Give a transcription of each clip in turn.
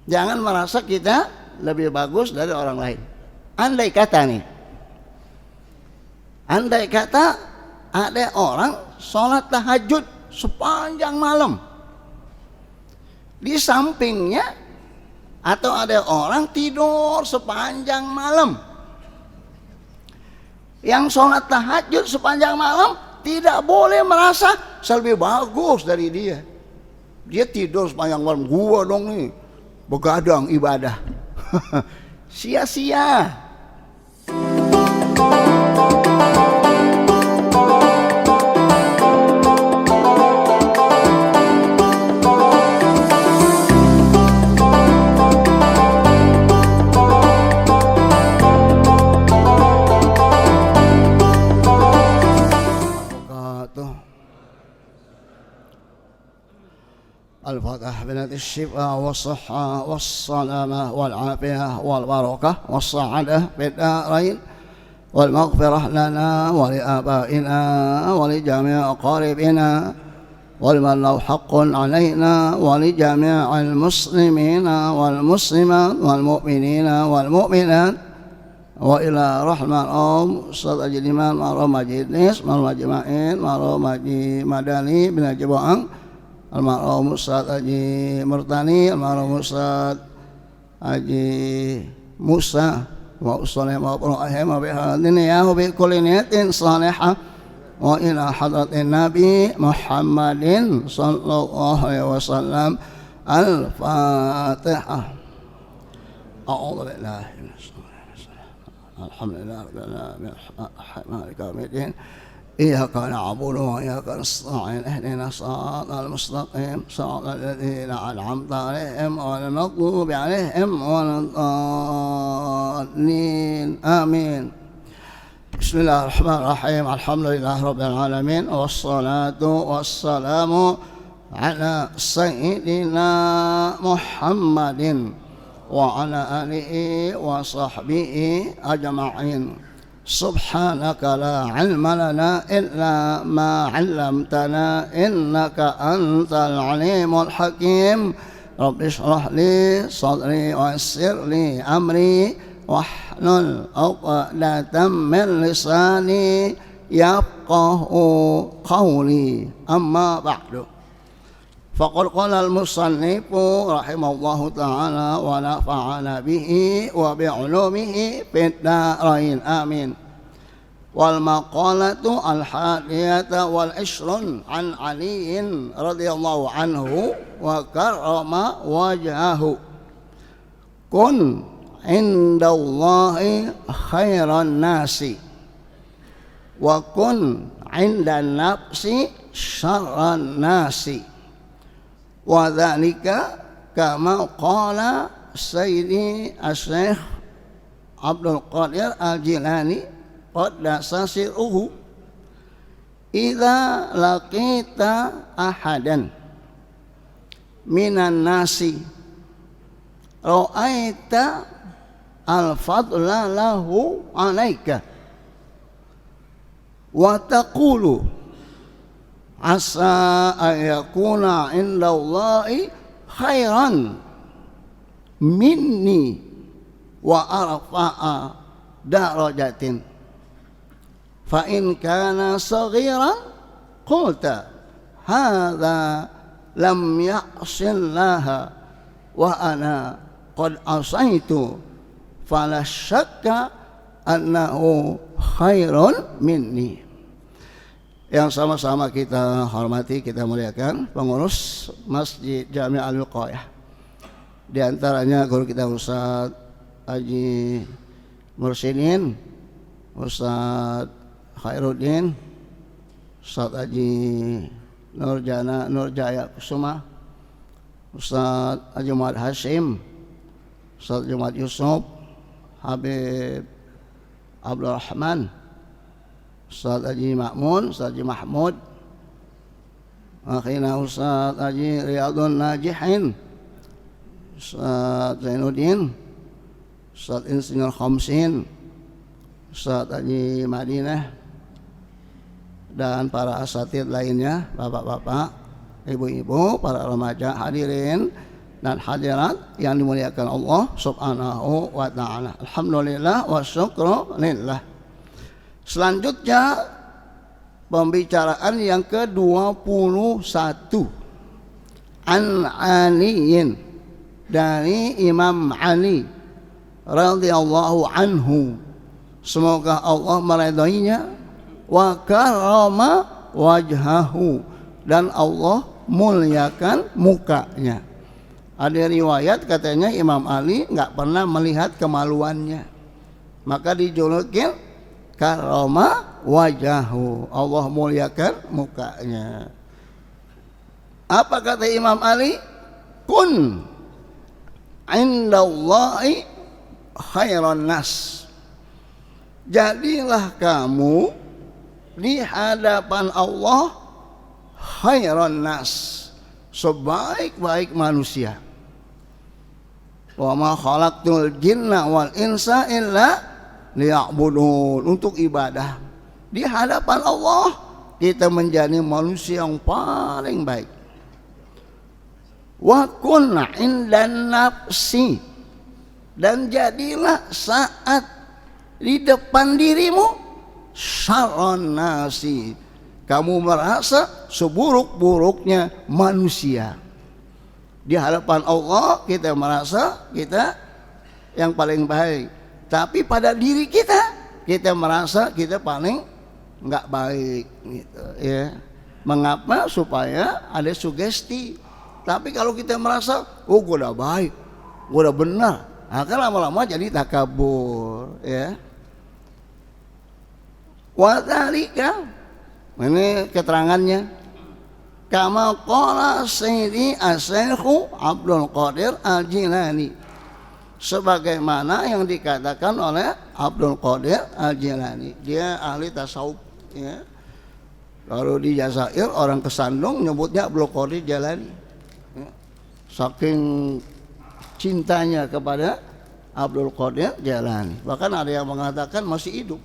Jangan merasa kita lebih bagus dari orang lain. Andai kata nih, andai kata ada orang sholat tahajud sepanjang malam, di sampingnya atau ada orang tidur sepanjang malam. Yang sholat tahajud sepanjang malam tidak boleh merasa lebih bagus dari dia. Dia tidur sepanjang malam, gua dong nih begadang ibadah. Sia-sia. الفتح بنت الشفاء والصحة والسلامة والعافية والبركة والسعادة في الدارين والمغفرة لنا ولآبائنا ولجميع أقاربنا ولمن له حق علينا ولجميع المسلمين والمسلمات والمؤمنين والمؤمنات وإلى رحمة Ustaz Haji Liman Ma'ruf Majidnis Ma'ruf Majma'in Ma'ruf Haji Madani bin Haji Boang Almarhum Ustaz Haji Murtani, almarhum Ustaz Haji Musa wa usallim wa rahim wa bihadin ya bi kulli niyatin salihah wa ila hadratin Nabi Muhammadin sallallahu alaihi wasallam. Al-Fatihah. A'udzu billahi minasyaitonir rajim. Alhamdulillah rabbil alamin. Maliki yaumiddin. إياك نعبد وإياك نستعين اهدنا الصراط المستقيم صراط الذين أنعمت عليهم غير المغضوب عليهم ولا الضالين آمين. بسم الله الرحمن الرحيم. الحمد لله رب العالمين والصلاة والسلام على سيدنا محمد وعلى آله وصحبه أجمعين. سبحانك لا علم لنا إلا ما علمتنا إنك أنت العليم الحكيم. رب اشرح لي صدري ويسر لي أمري واحلل عقدة من لساني يفقه قولي. أما بعد فقد قال المصنف رحمه الله تعالى ونفعنا به وبعلومه في الدارين آمين. والمقالة 21 عن علي رضي الله عنه وكرم وجهه. كن عند الله خير الناس وكن عند النفس شر الناس. وذلك كما قال سيدي الشيخ عبد القادر الجيلاني قدس سره: إذا لقيت أحدا من الناس رأيت الفضل له عليك وتقول عسى أن يكون عند الله خيرا مني وأرفع درجة. فإن كان صغيرا قلت هذا لم يعص الله وأنا قد عصيت فلا شك أنه خير مني. Yang sama-sama kita hormati, kita muliakan pengurus Masjid Jami' Al-Wiqayah. Di antaranya guru kita Ustaz Haji Mursidin, Ustaz Khairuddin, Ustaz Haji Nurjaya Kusuma, Ustaz Haji Muhammad Hashim, Ustaz Jumat Yusuf, Habib Abdul Rahman, Ustaz Haji Ma'mun, Ustaz Haji Mahmud, akhirnya Ustaz Haji Riyadun Najihin, Ustaz Zainuddin, Ustaz Insinyur Khamsin, Ustaz Haji Madinah, dan para asatid lainnya, bapak-bapak, ibu-ibu, para remaja hadirin dan hadirat yang dimuliakan Allah Subhanahu wa taala. Alhamdulillah wa syukru lillah. Selanjutnya pembicaraan yang ke-21. An Aliyin, dari Imam Ali radhiyallahu anhu, semoga Allah meridainya, wa karrama wajhahu, dan Allah muliakan mukanya. Ada riwayat katanya Imam Ali nggak pernah melihat kemaluannya, maka dijulukin karrama wajahu, Allah muliakan mukanya. Apa kata Imam Ali? Kun indallahi khairan nas, jadilah kamu di hadapan Allah khairan nas, sebaik-baik manusia. Wa ma khalaqtul jinna wal insa illa liya'budun, untuk ibadah. Di hadapan Allah kita menjadi manusia yang paling baik. Wa kun indan nafsi, dan jadilah saat di depan dirimu syarrun nasi, kamu merasa seburuk-buruknya manusia. Di hadapan Allah kita merasa kita yang paling baik, tapi pada diri kita merasa kita paling nggak baik gitu ya. Mengapa? Supaya ada sugesti. Tapi kalau kita merasa oh gue udah baik, gue udah benar, akan lama-lama jadi takabur ya. Wa dzalika, ini keterangannya, kama qala Sayyidi Asy-Syaikh Abdul Qadir Al-Jilani, sebagaimana yang dikatakan oleh Abdul Qadir Al-Jilani. Dia ahli tasawuf ya. Kalau di Jazair orang kesandung nyebutnya Abdul Qadir Jalani ya. Saking cintanya kepada Abdul Qadir Jalani, bahkan ada yang mengatakan masih hidup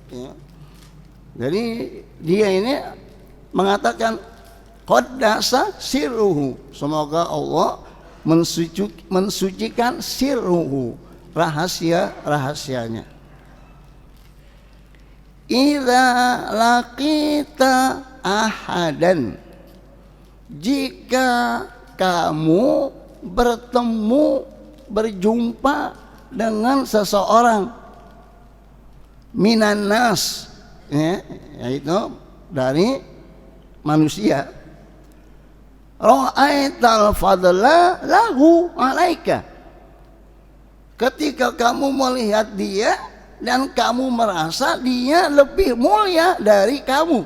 ya. Jadi dia ini mengatakan qaddasa sirruhu, semoga Allah mensucikan sirruhu, rahasia-rahasianya. Idza laqita ahadan, jika kamu berjumpa dengan seseorang, minan nas ya, yaitu dari manusia, ra'aital fadla lahu alaika, ketika kamu melihat dia dan kamu merasa dia lebih mulia dari kamu.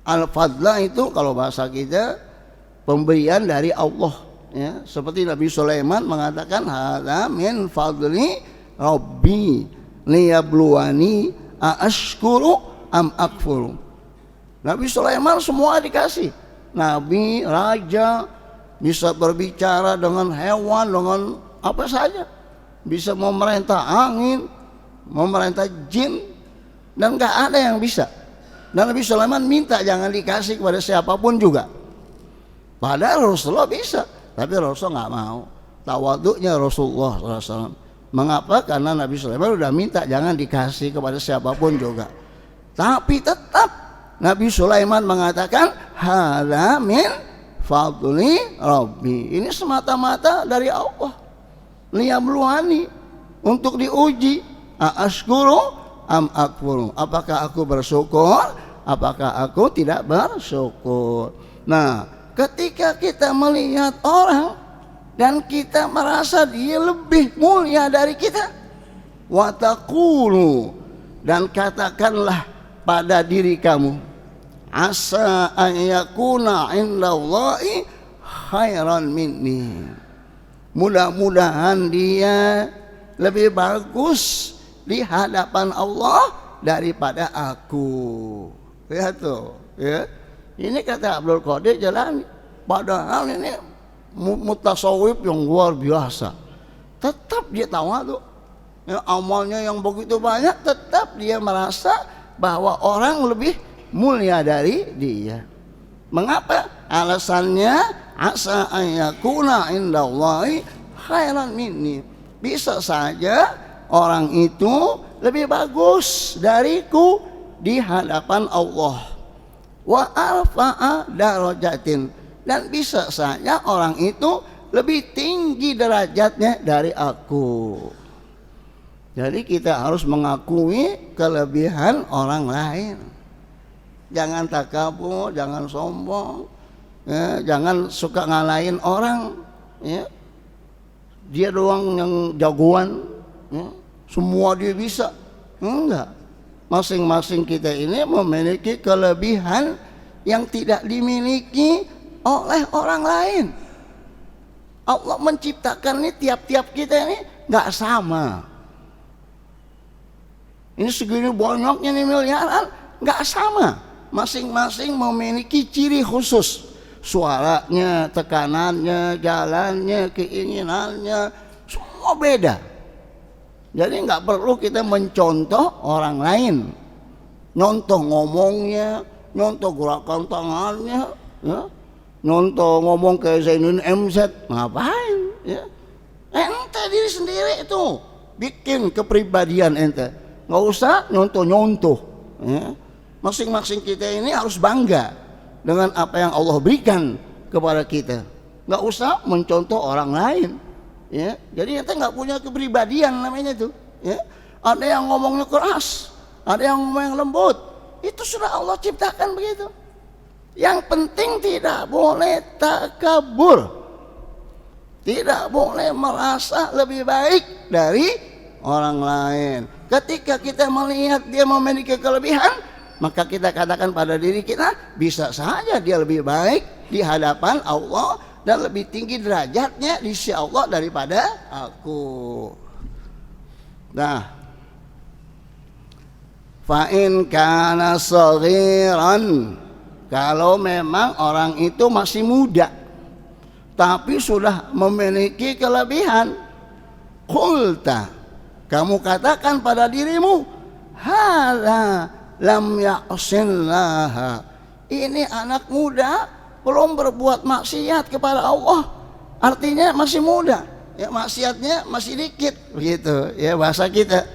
Al-fadla itu kalau bahasa kita pemberian dari Allah ya. Seperti Nabi Sulaiman mengatakan hadza min fadli rabbi liyabluwani aashkuru am akfuru. Nabi Sulaiman semua dikasih, nabi, raja, bisa berbicara dengan hewan, dengan apa saja, bisa memerintah angin, memerintah jin, dan gak ada yang bisa. Dan Nabi Sulaiman minta jangan dikasih kepada siapapun juga, padahal Rasulullah bisa, tapi Rasulullah gak mau. Tawaduknya Rasulullah SAW. Mengapa? Karena Nabi Sulaiman udah minta jangan dikasih kepada siapapun juga, tapi tetap Nabi Sulaiman mengatakan hadza min fadli rabbi, ini semata-mata dari Allah, liyabluwani, untuk diuji, aashkuru am akfuru, apakah aku bersyukur, apakah aku tidak bersyukur. Nah, ketika kita melihat orang dan kita merasa dia lebih mulia dari kita, wa taqulu, dan katakanlah pada diri kamu, asa an yakuna indallahi khairan minni, mudah-mudahan dia lebih bagus di hadapan Allah daripada aku. Ya tuh ya. Ini kata Abdul Qadir Jalani, padahal ini mutasawwif yang luar biasa, tetap dia tawadhu ya, amalnya yang begitu banyak, tetap dia merasa bahwa orang lebih mulia dari dia. Mengapa? Alasannya asa ayyakuna indallahi khairan minni. Bisa saja orang itu lebih bagus dariku di hadapan Allah. Wa arfa'a darajatin, dan bisa saja orang itu lebih tinggi derajatnya dari aku. Jadi kita harus mengakui kelebihan orang lain. Jangan takabur, jangan sombong, ya, jangan suka ngalahin orang, ya. Dia doang yang jagoan, ya. Semua dia bisa. Enggak. Masing-masing kita ini memiliki kelebihan yang tidak dimiliki oleh orang lain. Allah menciptakan ini tiap-tiap kita ini nggak sama. Ini segini banyaknya nih miliaran, nggak sama. Masing-masing memiliki ciri khusus. Suaranya, tekanannya, jalannya, keinginannya, semua beda. Jadi nggak perlu kita mencontoh orang lain. Nyontoh ngomongnya, nyontoh gerakan tangannya, ya. Nyontoh ngomong kayak Zainuddin MZ, ngapain? Ya. Ente diri sendiri itu bikin kepribadian ente. Nggak usah nyontoh-nyontoh. Ya. Masing-masing kita ini harus bangga dengan apa yang Allah berikan kepada kita. Nggak usah mencontoh orang lain. Ya, jadi ente nggak punya kepribadian namanya itu. Ya. Ada yang ngomongnya keras, ada yang ngomong yang lembut. Itu sudah Allah ciptakan begitu. Yang penting tidak boleh takabur, tidak boleh merasa lebih baik dari orang lain. Ketika kita melihat dia memiliki kelebihan, maka kita katakan pada diri kita, bisa saja dia lebih baik di hadapan Allah dan lebih tinggi derajatnya di sisi Allah daripada aku. Nah, fa in kana saghiran, kalau memang orang itu masih muda tapi sudah memiliki kelebihan, qulta, kamu katakan pada dirimu, hadza lam ya'sillaha, ini anak muda belum berbuat maksiat kepada Allah, artinya masih muda, ya, maksiatnya masih dikit, begitu ya bahasa kita.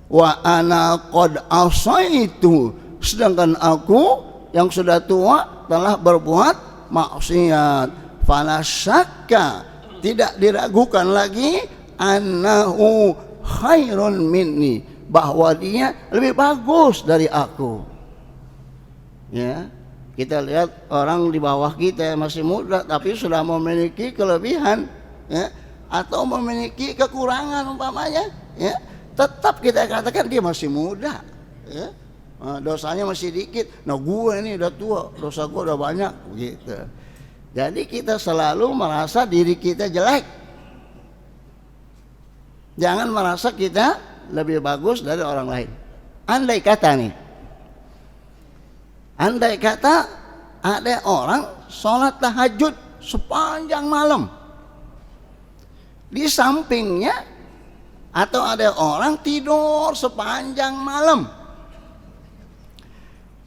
Wa ana qad asaitu, sedangkan aku yang sudah tua telah berbuat maksiat. Fala syakka, tidak diragukan lagi, annahu khairun minni, bahwa dia lebih bagus dari aku. Ya, kita lihat orang di bawah kita masih muda tapi sudah memiliki kelebihan, ya, atau memiliki kekurangan umpamanya, ya, tetap kita katakan dia masih muda, ya. Dosanya masih dikit. Nah, gue ini udah tua, dosa gue udah banyak, gitu. Jadi kita selalu merasa diri kita jelek. Jangan merasa kita lebih bagus dari orang lain. Andai kata nih, andai kata ada orang sholat tahajud sepanjang malam, di sampingnya atau ada orang tidur sepanjang malam.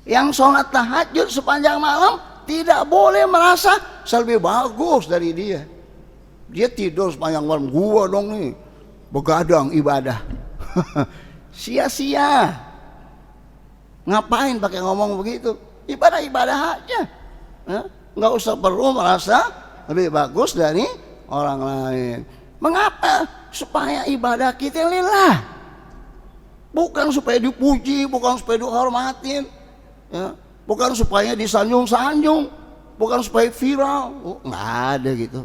Yang sholat tahajud sepanjang malam tidak boleh merasa lebih bagus dari dia. Dia tidur sepanjang malam, gua dong nih begadang ibadah. Sia-sia. Ngapain pakai ngomong begitu? Ibadah aja. Nggak usah perlu merasa lebih bagus dari orang lain. Mengapa? Supaya ibadah kita lillah, bukan supaya dipuji, bukan supaya dihormatin, ya, bukan supaya disanjung-sanjung, bukan supaya viral. Nggak ada gitu.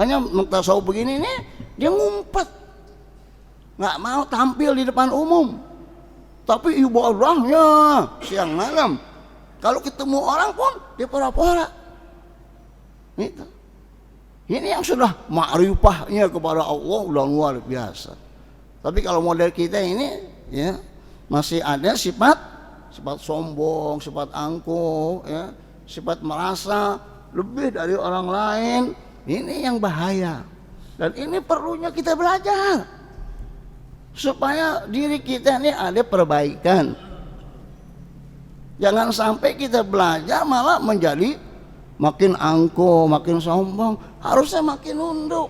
Makanya tasawuf begini nih, dia ngumpet, nggak mau tampil di depan umum, tapi ibadahnya siang malam. Kalau ketemu orang pun dia pura-pura. Gitu. Ini yang sudah ma'rifahnya kepada Allah udah luar biasa. Tapi kalau model kita ini, ya, masih ada sifat sombong, sifat angkuh, ya, sifat merasa lebih dari orang lain. Ini yang bahaya. Dan ini perlunya kita belajar supaya diri kita ini ada perbaikan. Jangan sampai kita belajar malah menjadi makin angkuh, makin sombong, harusnya makin nunduk.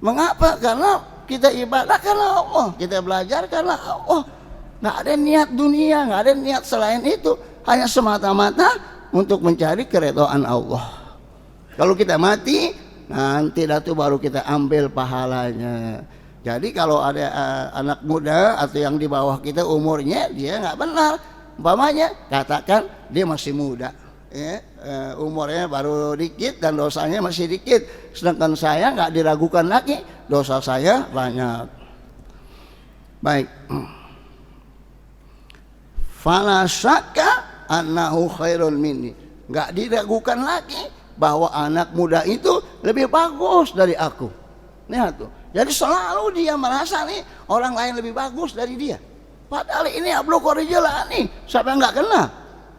Mengapa? Karena kita ibadah karena Allah, kita belajar karena Allah. Nggak ada niat dunia, nggak ada niat selain itu, hanya semata-mata untuk mencari keridhaan Allah. Kalau kita mati, nanti itu baru kita ambil pahalanya. Jadi kalau ada anak muda atau yang di bawah kita umurnya, dia nggak benar. Umpamanya katakan dia masih muda, ya, umurnya baru dikit dan dosanya masih dikit, sedangkan saya nggak diragukan lagi, dosa saya banyak. Baik, fala syakka annahu khairun minni, nggak diragukan lagi bahwa anak muda itu lebih bagus dari aku. Lihat tuh, jadi selalu dia merasa nih orang lain lebih bagus dari dia. Padahal ini Abdul Qadir Jilani, siapa yang nggak kenal?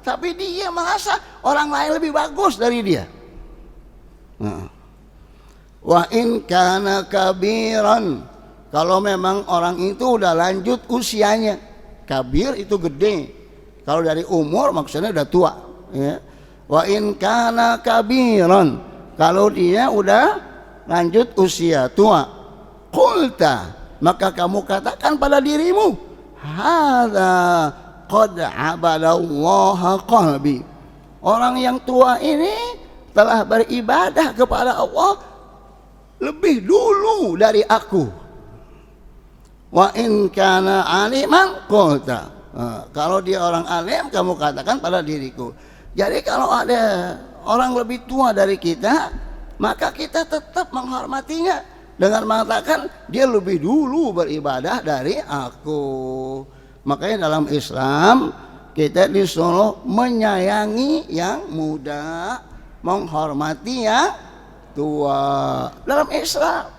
Tapi dia merasa orang lain lebih bagus dari dia. Wa in kana kabiran, kalau memang orang itu udah lanjut usianya. Kabir itu gede, kalau dari umur maksudnya udah tua, ya. Wa in kana kabiran, kalau dia udah lanjut usia, tua. Qulta, maka kamu katakan pada dirimu, hadza qad abadallaha qalbi, orang yang tua ini telah beribadah kepada Allah lebih dulu dari aku. Wa in kana aliman qulta, kalau dia orang alim kamu katakan pada diriku. Jadi kalau ada orang lebih tua dari kita, maka kita tetap menghormatinya dengan mengatakan dia lebih dulu beribadah dari aku. Makanya dalam Islam kita disuruh menyayangi yang muda, menghormati yang tua. Dalam Islam,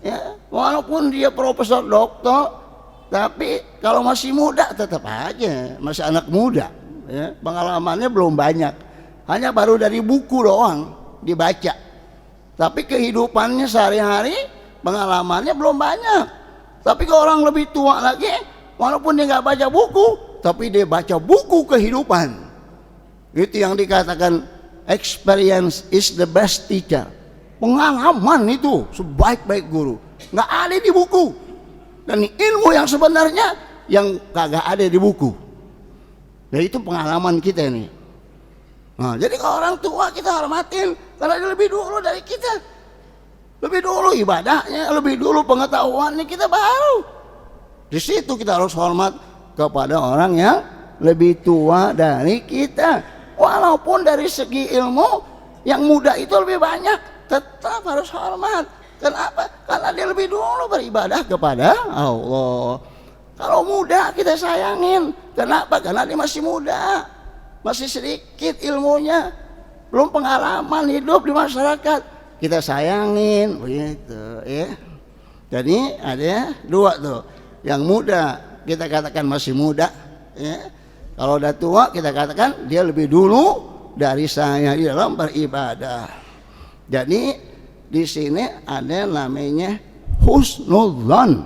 ya, walaupun dia profesor doktor, tapi kalau masih muda tetap aja masih anak muda, ya. Pengalamannya belum banyak, hanya baru dari buku doang dibaca, tapi kehidupannya sehari-hari pengalamannya belum banyak. Tapi kalau orang lebih tua lagi, walaupun dia nggak baca buku, tapi dia baca buku kehidupan. Itu yang dikatakan experience is the best teacher. Pengalaman itu sebaik-baik guru, nggak ada di buku. Dan ilmu yang sebenarnya yang kagak ada di buku, yaitu pengalaman kita ini. Nah, jadi kalau orang tua kita hormatin karena dia lebih dulu dari kita, lebih dulu ibadahnya, lebih dulu pengetahuannya, kita baru. Di situ kita harus hormat kepada orang yang lebih tua dari kita. Walaupun dari segi ilmu yang muda itu lebih banyak, tetap harus hormat. Kenapa? Karena dia lebih dulu beribadah kepada Allah. Kalau muda kita sayangin. Kenapa? Karena dia masih muda, masih sedikit ilmunya, belum pengalaman hidup di masyarakat, kita sayangin begitu, ya. Jadi ada dua tuh, yang muda kita katakan masih muda, ya. Kalau udah tua kita katakan dia lebih dulu dari saya di dalam beribadah. Jadi di sini ada namanya husnudzon,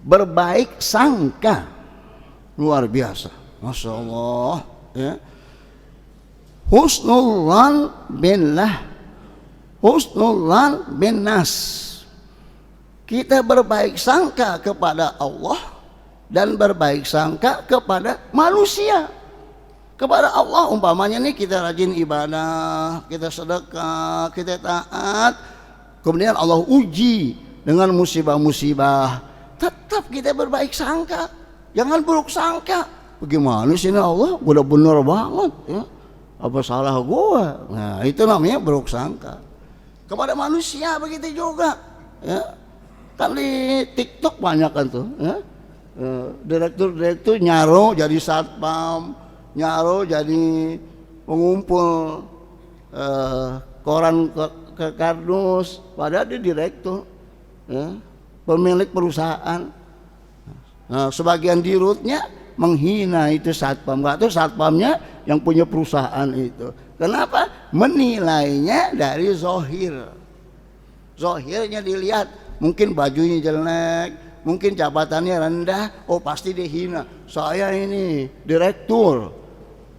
berbaik sangka, luar biasa, masya Allah, ya. Husnudzon billah, husnudzon bin nas, kita berbaik sangka kepada Allah dan berbaik sangka kepada manusia. Kepada Allah umpamanya nih kita rajin ibadah, kita sedekah, kita taat, kemudian Allah uji dengan musibah-musibah, tetap kita berbaik sangka, jangan buruk sangka. Bagaimana sih ini Allah, udah bener banget, ya. Apa salah gua? Nah itu namanya buruk sangka. Kepada manusia begitu juga, ya. Kan di TikTok banyak kan tuh, ya. Direktur nyaro jadi satpam, nyaro jadi pengumpul koran ke kardus, padahal dia direktur, ya, pemilik perusahaan. Nah, sebagian dirutnya menghina itu satpam, nggak tahu satpamnya yang punya perusahaan itu. Kenapa? Menilainya dari zohir. Zohirnya dilihat, mungkin bajunya jelek, mungkin jabatannya rendah, oh pasti dihina. Saya ini direktur,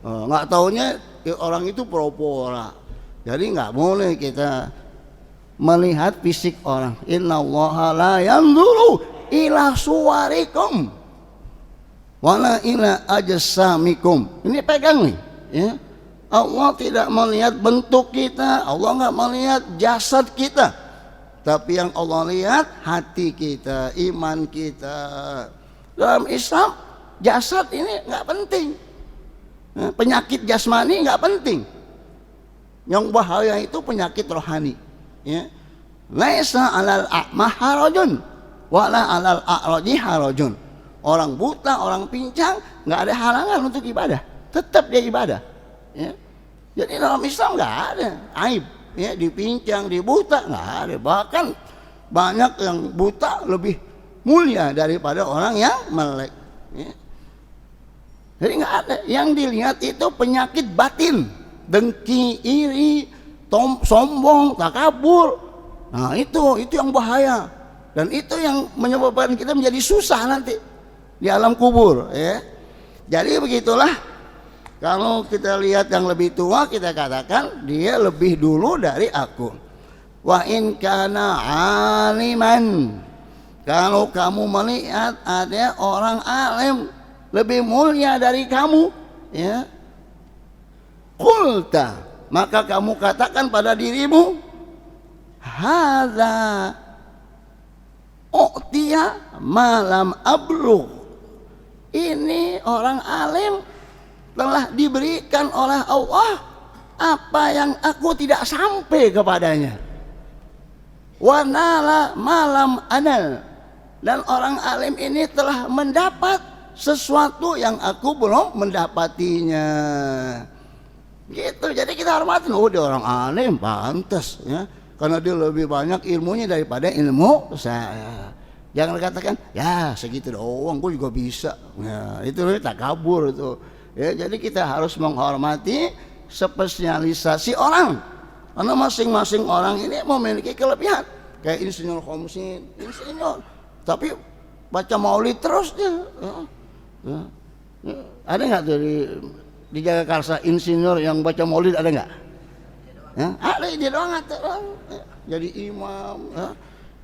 Nggak taunya orang itu pura-pura. Jadi nggak boleh kita melihat fisik orang. Innallaha la yanzuru ila suwarikum wala ila ajsamikum. Ini pegang nih, ya. Allah tidak melihat bentuk kita, Allah nggak melihat jasad kita, tapi yang Allah lihat hati kita, iman kita. Dalam Islam jasad ini nggak penting, penyakit jasmani nggak penting. Yang bahaya itu penyakit rohani, ya. Laisa alal a'ma harajun wala alal a'raji harajun. Orang buta, orang pincang nggak ada halangan untuk ibadah, tetap dia ibadah, ya. Jadi dalam Islam nggak ada aib, ya, dipincang, di buta nggak ada. Bahkan banyak yang buta lebih mulia daripada orang yang melek, ya. Jadi nggak ada. Yang dilihat itu penyakit batin, dengki, iri, sombong, takabur. Nah itu yang bahaya, dan itu yang menyebabkan kita menjadi susah nanti di alam kubur, ya. Jadi begitulah, kalau kita lihat yang lebih tua, kita katakan dia lebih dulu dari aku. Wa in kana aliman, kalau kamu melihat ada orang alim lebih mulia dari kamu, ya, qulta, maka kamu katakan pada dirimu, hadza u'tiya malam ablugh, ini orang alim telah diberikan oleh Allah apa yang aku tidak sampai kepadanya. Wa nala malam anal, dan orang alim ini telah mendapat sesuatu yang aku belum mendapatinya. Gitu. Jadi kita hormatin, oh dia orang alim, pantas, ya, karena dia lebih banyak ilmunya daripada ilmu saya. Jangan katakan, ya segitu doang, gue juga bisa. Ya, itu takabur itu. Ya, jadi kita harus menghormati spesialisasi orang, karena masing-masing orang ini memiliki kelebihan. Kayak insinyur Khomsin, insinyur, tapi baca maulid terus dia. Ya. Ada nggak tuh di Jagakarsa insinyur yang baca maulid, ada nggak? Ya, ada, dia doang ya, jadi imam. Ya.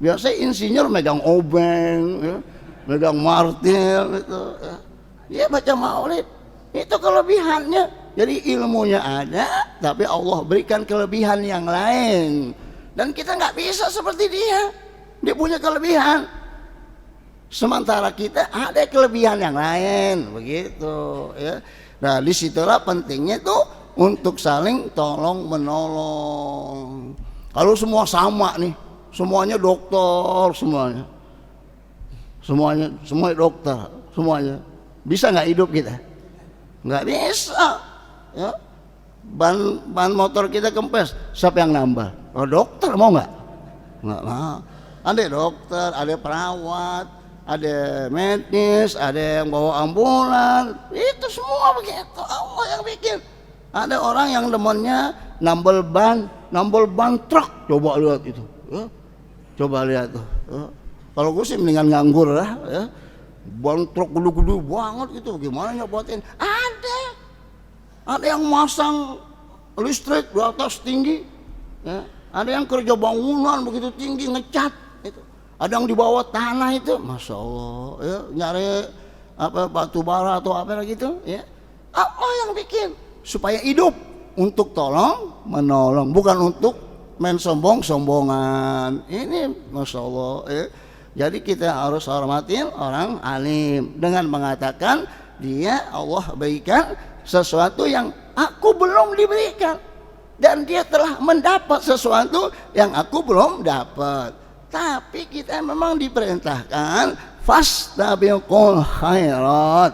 Biasanya insinyur megang obeng, ya, megang martil gitu. Ya. Dia baca maulid. Itu kelebihannya. Jadi ilmunya ada, tapi Allah berikan kelebihan yang lain. Dan kita nggak bisa seperti dia. Dia punya kelebihan, sementara kita ada kelebihan yang lain, begitu, ya. Nah disitulah pentingnya tuh untuk saling tolong menolong. Kalau semua sama nih, semuanya dokter, semuanya dokter, semuanya, bisa nggak hidup kita? Nggak bisa, ya. Ban motor kita kempes, siapa yang nambah? Oh dokter, mau nggak? Nggak mau. Ada dokter, ada perawat, ada medis, ada yang bawa ambulan, itu semua begitu, Allah yang bikin. Ada orang yang demennya nambel ban truk, coba lihat itu, ya. Coba lihat tuh, ya. Kalau gue sih mendingan nganggur lah, ya. Ban truk gede-gede banget gitu, gimana nyobatin? Ada yang masang listrik di atas tinggi, ya. Ada yang kerja bangunan begitu tinggi ngecat itu. Ada yang di bawah tanah itu, masya Allah, ya, nyari apa batu bara atau apa gitu, ya. Apa yang bikin supaya hidup untuk tolong menolong, bukan untuk main sombongan. Ini masya Allah, ya. Jadi kita harus hormatin orang alim dengan mengatakan dia Allah berikan sesuatu yang aku belum diberikan, dan dia telah mendapat sesuatu yang aku belum dapat. Tapi kita memang diperintahkan fastabiqul khairat,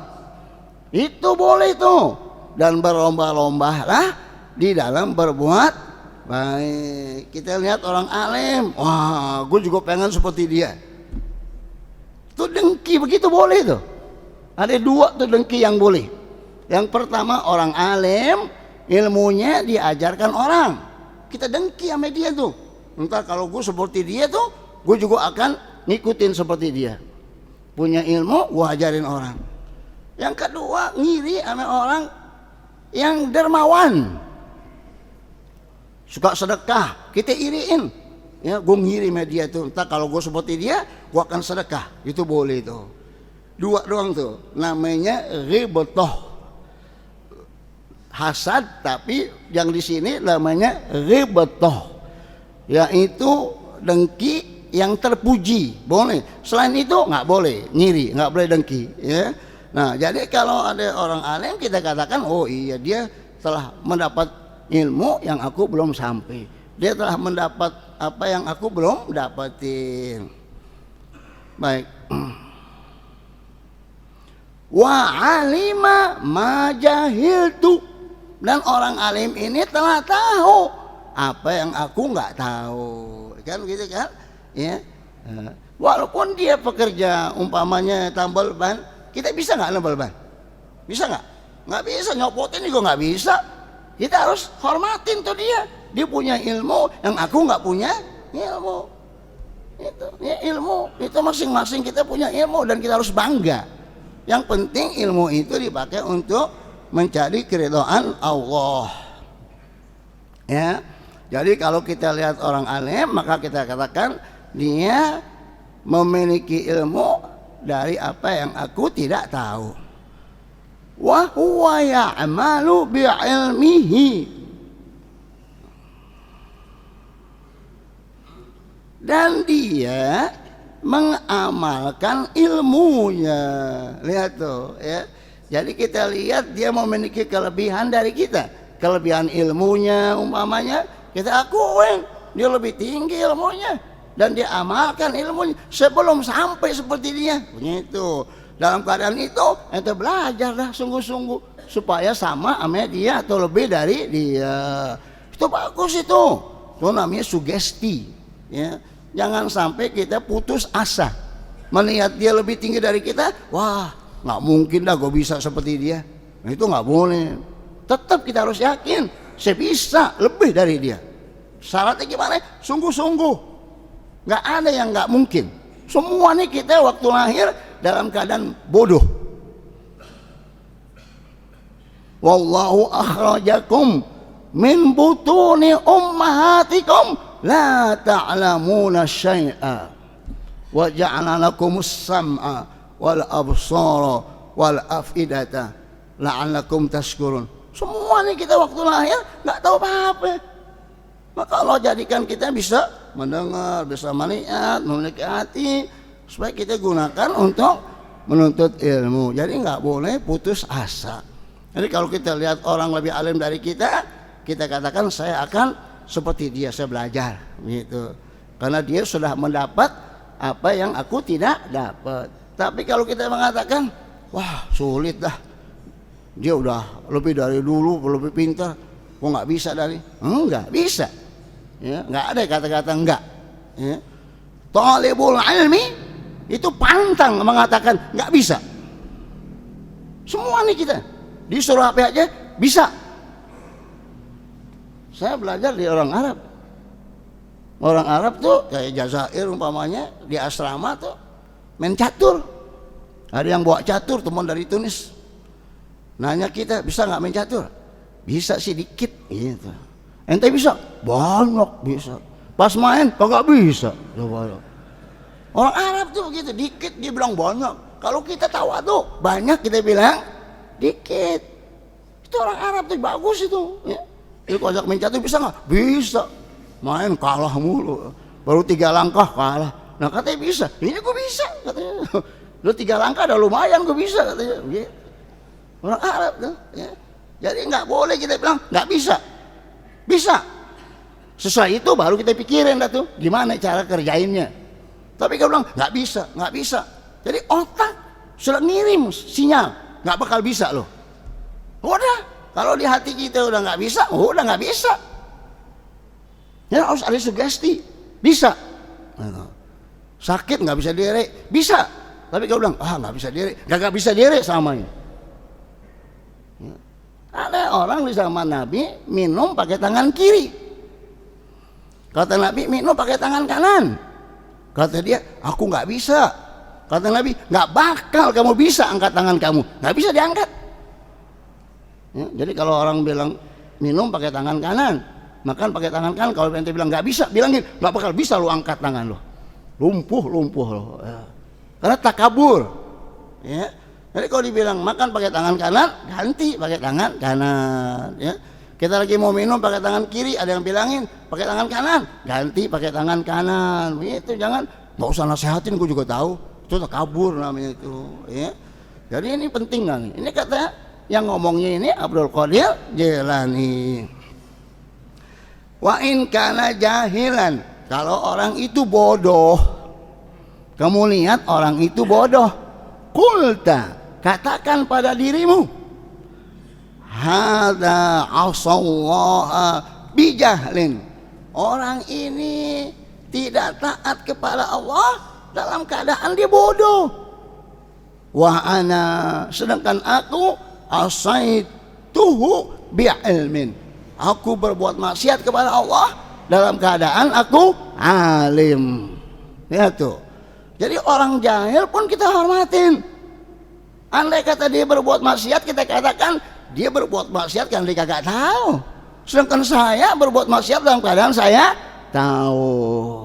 itu boleh tuh, dan berlomba-lombalah di dalam berbuat baik. Kita lihat orang alim, wah gue juga pengen seperti dia. Itu dengki begitu boleh tuh. Ada dua tuh dengki yang boleh. Yang pertama, orang alim ilmunya diajarkan orang, kita dengki sama dia tuh. Entar kalau gue seperti dia tuh, gue juga akan ngikutin seperti dia. Punya ilmu, gue ajarin orang. Yang kedua, ngiri sama orang yang dermawan, suka sedekah, kita iriin. Ya, gue ngirim dia tuh, entah kalau gue seperti dia, gue akan sedekah, itu boleh tuh. Dua doang tuh, namanya ghibthah. Hasad, tapi yang di sini namanya ghibthah, yaitu dengki yang terpuji, boleh. Selain itu nggak boleh ngiri, nggak boleh dengki, ya. Nah, jadi kalau ada orang alim kita katakan, oh iya dia telah mendapat ilmu yang aku belum sampai. Dia telah mendapat apa yang aku belum dapatin. Baik. Wa alima ma jahiltu, dan orang alim ini telah tahu apa yang aku nggak tahu. Kan gitu kan? Ya. Walaupun dia pekerja umpamanya tambal ban, kita bisa nggak nambal ban? Bisa nggak? Nggak bisa, nyopotin juga nggak bisa. Kita harus hormatin tuh dia. Dia punya ilmu yang aku nggak punya ilmu. Itu ya, ilmu itu masing-masing kita punya ilmu dan kita harus bangga. Yang penting ilmu itu dipakai untuk mencari keridhaan Allah. Ya. Jadi kalau kita lihat orang alim, maka kita katakan dia memiliki ilmu dari apa yang aku tidak tahu. Wa huwa ya'malu bi'ilmihi, dan dia mengamalkan ilmunya. Lihat tuh ya. Jadi kita lihat dia memiliki kelebihan dari kita, kelebihan ilmunya umpamanya kita akuin dia lebih tinggi ilmunya dan dia amalkan ilmunya sebelum sampai seperti dia. Begitu. Dalam keadaan itu ente belajar dah sungguh-sungguh supaya sama sama dia atau lebih dari dia. Itu bagus itu. Itu namanya sugesti. Ya. Jangan sampai kita putus asa melihat dia lebih tinggi dari kita. Wah, nggak mungkin dah gue bisa seperti dia. Nah, itu nggak boleh. Tetap kita harus yakin saya bisa lebih dari dia. Syaratnya gimana? Sungguh-sungguh. Nggak ada yang nggak mungkin. Semua nih kita waktu lahir dalam keadaan bodoh. Wallahu akhrajakum min butuni ummahatikum la ta'lamuna syai'a wa ja'ala lakumus sam'a wal absara wal afidata la'allakum tashkurun. Semua nih kita waktu lahir nggak tahu apa-apa. Maka Allah jadikan kita bisa mendengar, bisa melihat, memiliki hati supaya kita gunakan untuk menuntut ilmu. Jadi nggak boleh putus asa. Jadi kalau kita lihat orang lebih alim dari kita, kita katakan saya akan seperti dia, saya belajar gitu. Karena dia sudah mendapat apa yang aku tidak dapat. Tapi kalau kita mengatakan, wah sulit dah, dia udah lebih dari dulu, lebih pintar, kok nggak bisa dari? Enggak bisa. Ya, nggak ada kata-kata enggak. Ya. Talibul ilmi itu pantang mengatakan nggak bisa. Semua nih kita disuruh apa aja bisa. Saya belajar di orang Arab. Orang Arab tuh kayak Jazair umpamanya di asrama tuh main catur. Ada yang bawa catur teman dari Tunis. Nanya kita bisa nggak main catur? Bisa sih dikit gitu. Ente bisa? Banyak bisa. Pas main kagak bisa. Coba. Orang Arab tuh begitu, dikit dia bilang banyak. Kalau kita tawadhu, banyak kita bilang dikit. Itu orang Arab tuh bagus itu. Ya. Dia ajak main catur bisa nggak? Bisa. Main kalah mulu. Baru 3 langkah kalah. Nah katanya bisa. Ini gue bisa katanya. Lu 3 langkah udah lumayan gue bisa katanya. Gitu. Orang Arab tuh. Ya. Jadi nggak boleh kita bilang nggak bisa. Bisa. Sesuai itu baru kita pikirin dah tuh gimana cara kerjainnya. Tapi kalau bilang nggak bisa, nggak bisa. Jadi otak sudah ngirim sinyal nggak bakal bisa loh. Udah, kalau di hati kita udah nggak bisa, udah nggak bisa. Ya harus ada sugesti, bisa. Sakit nggak bisa diri, bisa. Tapi kalau bilang nggak bisa diri, nggak bisa diri samanya. Ada orang di zaman Nabi minum pakai tangan kiri. Kata Nabi minum pakai tangan kanan. Kata dia, aku nggak bisa. Kata Nabi, nggak bakal kamu bisa angkat tangan kamu, nggak bisa diangkat. Ya, jadi kalau orang bilang minum pakai tangan kanan, makan pakai tangan kanan, kalau ente bilang nggak bisa, bilangin nggak bakal bisa lo angkat tangan lo, lumpuh lo, ya. Karena takabur. Ya. Jadi kalau dibilang makan pakai tangan kanan, ganti pakai tangan kanan. Ya. Kita lagi mau minum pakai tangan kiri, ada yang bilangin pakai tangan kanan, ganti pakai tangan kanan. Itu jangan, nggak usah nasehatin, gue juga tahu itu takabur namanya itu. Ya. Jadi ini penting kan? Ini kata yang ngomongnya ini Abdul Qadir Jilani. Wa in kana jahilan, kalau orang itu bodoh, kamu lihat orang itu bodoh, qulta, katakan pada dirimu, hadza asallaha bijahlin, orang ini tidak taat kepada Allah dalam keadaan dia bodoh. Wa ana, sedangkan aku asaituhu bi'ilmin, aku berbuat maksiat kepada Allah dalam keadaan aku alim. Ya tuh. Jadi orang jahil pun kita hormatin. Andai kata dia berbuat maksiat, kita katakan dia berbuat maksiat kan dia kagak tahu. Sedangkan saya berbuat maksiat dalam keadaan saya tahu.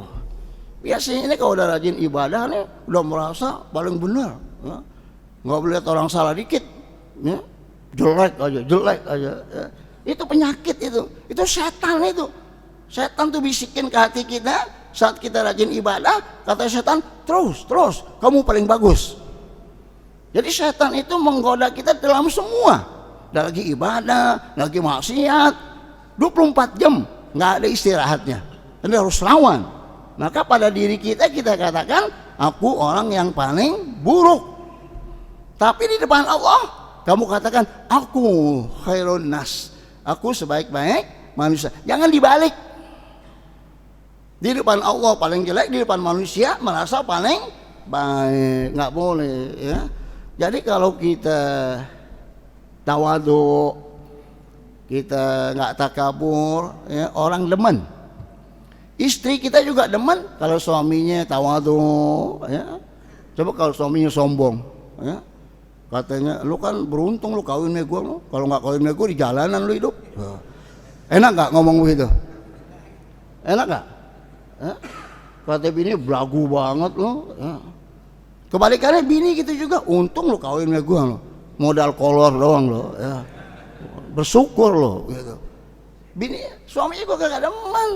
Biasanya ini kalau udah rajin ibadah nih, udah merasa paling benar. Ya. Nggak boleh lihat orang salah dikit, ya. jelek aja, ya. Itu penyakit itu setan itu. Setan tuh bisikin ke hati kita saat kita rajin ibadah, kata setan terus kamu paling bagus. Jadi setan itu menggoda kita dalam semua, lagi ibadah, lagi maksiat, 24 jam nggak ada istirahatnya, jadi harus lawan. Maka pada diri kita katakan aku orang yang paling buruk. Tapi di depan Allah kamu katakan aku khairun nas, aku sebaik-baik manusia. Jangan dibalik. Di depan Allah paling jelek, di depan manusia merasa paling baik. Nggak boleh ya. Jadi kalau kita tawadu, kita nggak takabur, ya, orang demen. Istri kita juga demen kalau suaminya tawadu, ya. Coba kalau suaminya sombong, ya. Katanya, lu kan beruntung lu kawin sama gue, lu. Kalau nggak kawin sama gue di jalanan lu hidup. Enak nggak ngomong begitu? Enak nggak? Kata bini belagu banget lu. Ya. Kebalikannya bini gitu juga, untung lu kawin sama gue, lu. Modal kolor doang lu. Ya. Bersyukur lu. Gitu. Bini, suaminya gue gak demen.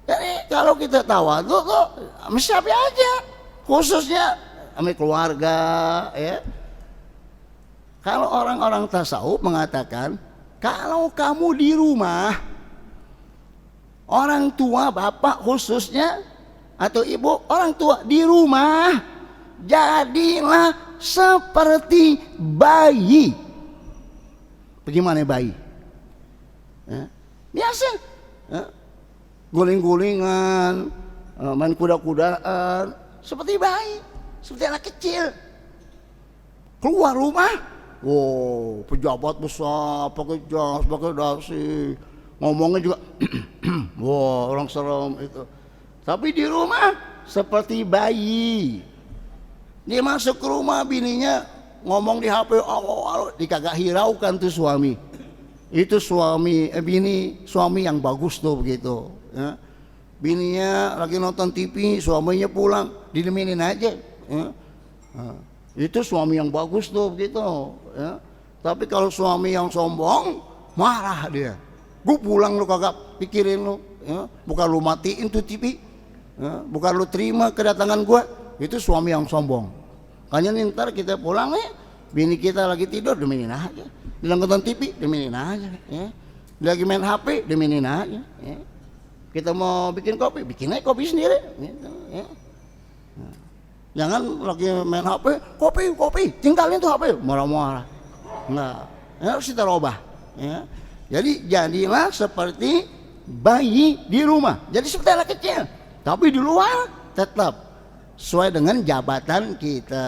Jadi kalau kita tawadu tuh, sama siapa aja, khususnya sama keluarga, ya. Kalau orang-orang tasawuf mengatakan, kalau kamu di rumah, orang tua, bapak khususnya, atau ibu, orang tua di rumah, jadilah seperti bayi. Bagaimana bayi? Ya, biasa, ya, guling-gulingan, main kuda-kudaan, seperti bayi, seperti anak kecil. Keluar rumah, wow, pejabat besar, pakai jas, pakai dasi, ngomongnya juga, wow, orang serem itu. Tapi di rumah seperti bayi. Dia masuk ke rumah, bininya ngomong di HP, dikagak hiraukan tuh suami. Itu suami, bini suami yang bagus tuh begitu. Ya. Bininya lagi nonton TV, suaminya pulang, didemenin aja. Ya. Nah. Itu suami yang bagus tuh begitu, ya. Tapi kalau suami yang sombong, marah dia. Gue pulang lu kagak pikirin lu, ya. Bukan lu matiin tuh TV, ya. Bukan lu terima kedatangan gue. Itu suami yang sombong. Makanya ntar kita pulang nih, bini kita lagi tidur, demenin aja. Dia nonton TV, demenin aja, ya. Dia lagi main HP, demenin aja, ya. Kita mau bikin kopi, bikin aja kopi sendiri, gitu, ya. Jangan lagi main HP, kopi, tinggalin tuh HP, marah-marah. Enggak, harus kita robah. Ya. Jadi jadilah seperti bayi di rumah. Jadi seperti anak kecil, tapi di luar tetap sesuai dengan jabatan kita.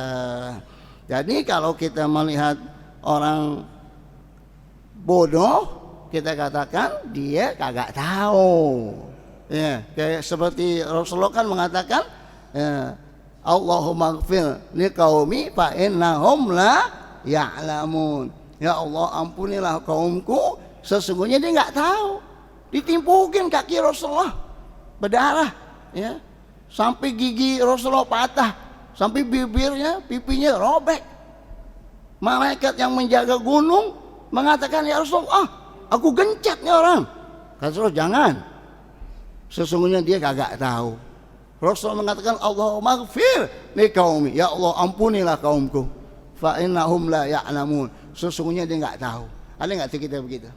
Jadi kalau kita melihat orang bodoh, kita katakan dia kagak tahu. Ya, kayak seperti Rasulullah kan mengatakan, ya, Allahumma gfir liqaumi fa innahum la ya'lamun. ya Allah ampunilah kaumku, sesungguhnya dia nggak tahu. Ditimpukin kaki Rasulullah berdarah, ya, sampai gigi Rasulullah patah, sampai bibirnya, pipinya robek. Malaikat yang menjaga gunung mengatakan, ya Rasulullah, aku gencet nih orang. Kata Rasulullah, jangan, sesungguhnya dia kagak tahu. Rasul mengatakan, Allahumma ighfir li qaumi, ya Allah ampunilah kaumku, fa innahum la ya'lamun, sesungguhnya dia nggak tahu. Ada nggak tuh kita begitu?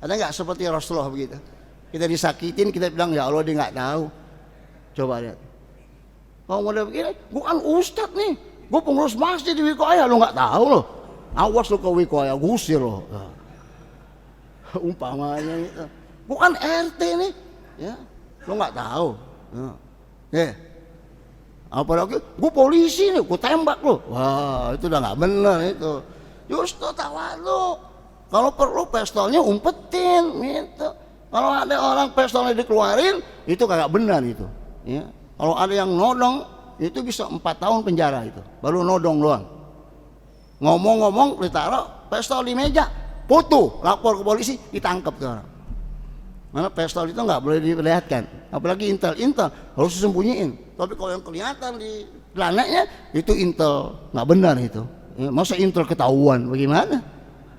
Ada nggak seperti Rasulullah begitu? Kita disakitin, kita bilang ya Allah dia nggak tahu. Coba lihat. Kalau model begini, gua kan ustadz nih, gua pengurus masjid di Wikoya, lo nggak tahu loh. Awas lo ke Wikoya, gusir lo. Umpamanya itu, gua kan RT nih, ya, lo nggak tahu. Ya, apalagi gue polisi nih, gue tembak lo. Wah, itu udah nggak benar itu. Justru tawadhu. Kalau perlu pistolnya umpetin, gitu. Kalau ada orang pistolnya dikeluarin, itu kagak benar itu. Ya. Kalau ada yang nodong, itu bisa 4 tahun penjara itu. Baru nodong doang. Ngomong-ngomong, ditaruh pistol di meja, foto, lapor ke polisi, ditangkap tuh orang. Mana pistol itu nggak boleh diperlihatkan, apalagi intel harus disembunyiin. Tapi kalau yang kelihatan di celananya itu intel, nggak benar itu. Ya, masa intel ketahuan, bagaimana?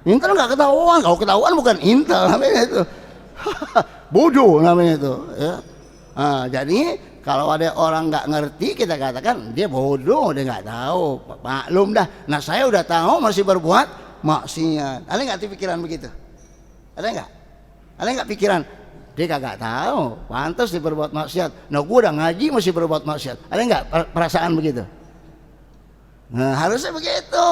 Intel nggak ketahuan, kalau ketahuan bukan intel namanya itu, bodoh namanya itu. Ya. Nah, jadi kalau ada orang nggak ngerti, kita katakan dia bodoh, dia nggak tahu. Maklum dah. Nah saya udah tahu masih berbuat maksiat. Ada nggak pikiran begitu? Ada nggak? Ada nggak pikiran? Dia kagak tahu, pantas dia berbuat maksiat. Nah gue udah ngaji masih berbuat maksiat. Ada nggak perasaan begitu? Nah harusnya begitu,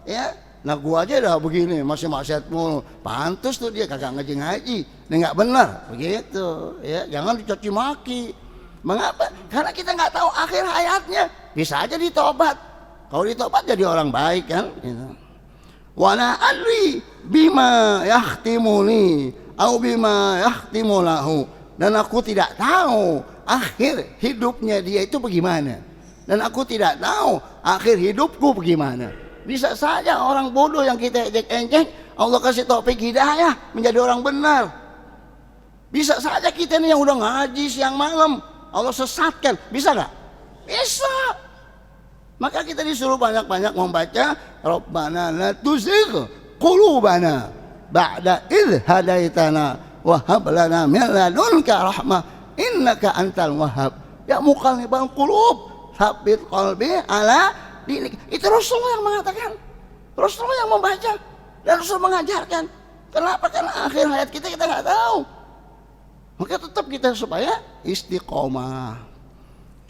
ya. Nah gue aja udah begini masih maksiat mulu. Pantas tuh dia kagak ngaji. Ini nggak benar, begitu. Ya jangan dicaci maki. Mengapa? Karena kita nggak tahu akhir hayatnya. Bisa aja ditobat. Kalau ditobat jadi orang baik kan. Gitu. Wala adri bima yahtimuni au bima yahtimu lahu, dan aku tidak tahu akhir hidupnya dia itu bagaimana, dan aku tidak tahu akhir hidupku bagaimana. Bisa saja orang bodoh yang kita ejek-ejek Allah kasih taufik hidayah menjadi orang benar. Bisa saja kita nih yang udah ngaji siang malam Allah sesatkan, bisa nggak? Bisa. Maka kita disuruh banyak-banyak membaca Rabbana la tuzigh qulubana ba'da idh hadaitana wa hab lana min ladunka rahmah innaka antal wahhab ya muqallibal qulub tsabbit qalbi ala dinik. Itu Rasulullah yang mengatakan, Rasulullah yang membaca, dan Rasul mengajarkan. Kenapa? Karena akhir hayat kita nggak tahu. Maka tetap kita supaya istiqomah.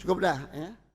Cukup dah ya.